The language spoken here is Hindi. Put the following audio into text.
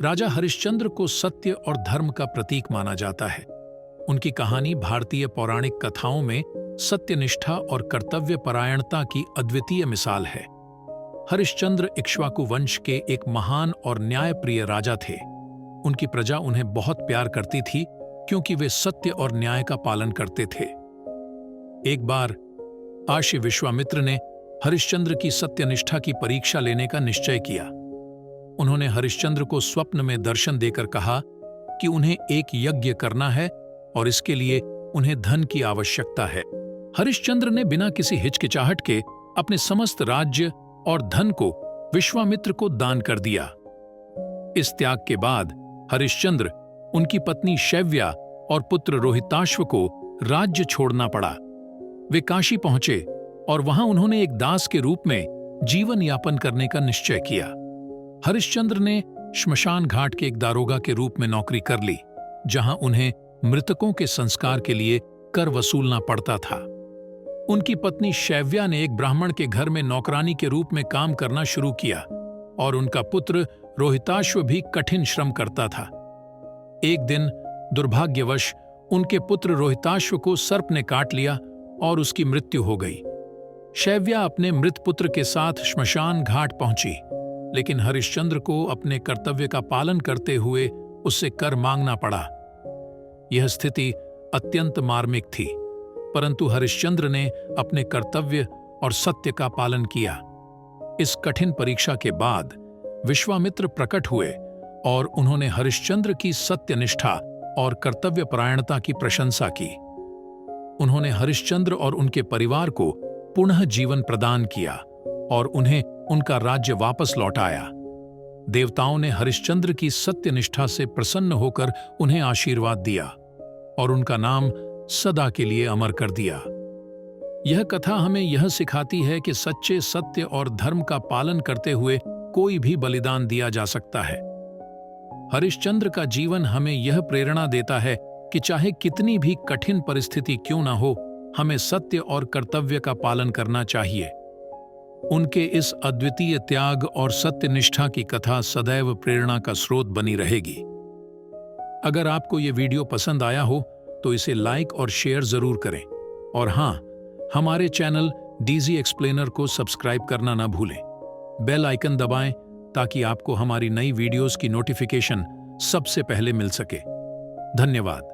राजा हरिश्चंद्र को सत्य और धर्म का प्रतीक माना जाता है। उनकी कहानी भारतीय पौराणिक कथाओं में सत्यनिष्ठा और कर्तव्य परायणता की अद्वितीय मिसाल है। हरिश्चंद्र इक्ष्वाकु वंश के एक महान और न्यायप्रिय राजा थे। उनकी प्रजा उन्हें बहुत प्यार करती थी क्योंकि वे सत्य और न्याय का पालन करते थे। एक बार महर्षि विश्वामित्र ने हरिश्चंद्र की सत्यनिष्ठा की परीक्षा लेने का निश्चय किया। उन्होंने हरिश्चंद्र को स्वप्न में दर्शन देकर कहा कि उन्हें एक यज्ञ करना है और इसके लिए उन्हें धन की आवश्यकता है। हरिश्चंद्र ने बिना किसी हिचकिचाहट के अपने समस्त राज्य और धन को विश्वामित्र को दान कर दिया। इस त्याग के बाद हरिश्चंद्र, उनकी पत्नी शैव्या और पुत्र रोहिताश्व को राज्य छोड़ना पड़ा। वे काशी पहुंचे और वहां उन्होंने एक दास के रूप में जीवन यापन करने का निश्चय किया। हरिश्चंद्र ने श्मशान घाट के एक दारोगा के रूप में नौकरी कर ली, जहां उन्हें मृतकों के संस्कार के लिए कर वसूलना पड़ता था। उनकी पत्नी शैव्या ने एक ब्राह्मण के घर में नौकरानी के रूप में काम करना शुरू किया और उनका पुत्र रोहिताश्व भी कठिन श्रम करता था। एक दिन दुर्भाग्यवश उनके पुत्र रोहिताश्व को सर्प ने काट लिया और उसकी मृत्यु हो गई। शैव्या अपने मृत पुत्र के साथ श्मशान घाट पहुंची, लेकिन हरिश्चंद्र को अपने कर्तव्य का पालन करते हुए उससे कर मांगना पड़ा। यह स्थिति अत्यंत मार्मिक थी, परंतु हरिश्चंद्र ने अपने कर्तव्य और सत्य का पालन किया। इस कठिन परीक्षा के बाद विश्वामित्र प्रकट हुए और उन्होंने हरिश्चंद्र की सत्यनिष्ठा और कर्तव्यपरायणता की प्रशंसा की। उन्होंने हरिश्चंद्र और उनके परिवार को पुनः जीवन प्रदान किया और उन्हें उनका राज्य वापस लौटाया। देवताओं ने हरिश्चंद्र की सत्यनिष्ठा से प्रसन्न होकर उन्हें आशीर्वाद दिया और उनका नाम सदा के लिए अमर कर दिया। यह कथा हमें यह सिखाती है कि सच्चे सत्य और धर्म का पालन करते हुए कोई भी बलिदान दिया जा सकता है। हरिश्चंद्र का जीवन हमें यह प्रेरणा देता है कि चाहे कितनी भी कठिन परिस्थिति क्यों न हो, हमें सत्य और कर्तव्य का पालन करना चाहिए। उनके इस अद्वितीय त्याग और सत्यनिष्ठा की कथा सदैव प्रेरणा का स्रोत बनी रहेगी। अगर आपको ये वीडियो पसंद आया हो तो इसे लाइक और शेयर जरूर करें, और हाँ, हमारे चैनल डीजी एक्सप्लेनर को सब्सक्राइब करना ना भूलें। बेल आइकन दबाएं ताकि आपको हमारी नई वीडियोस की नोटिफिकेशन सबसे पहले मिल सके। धन्यवाद।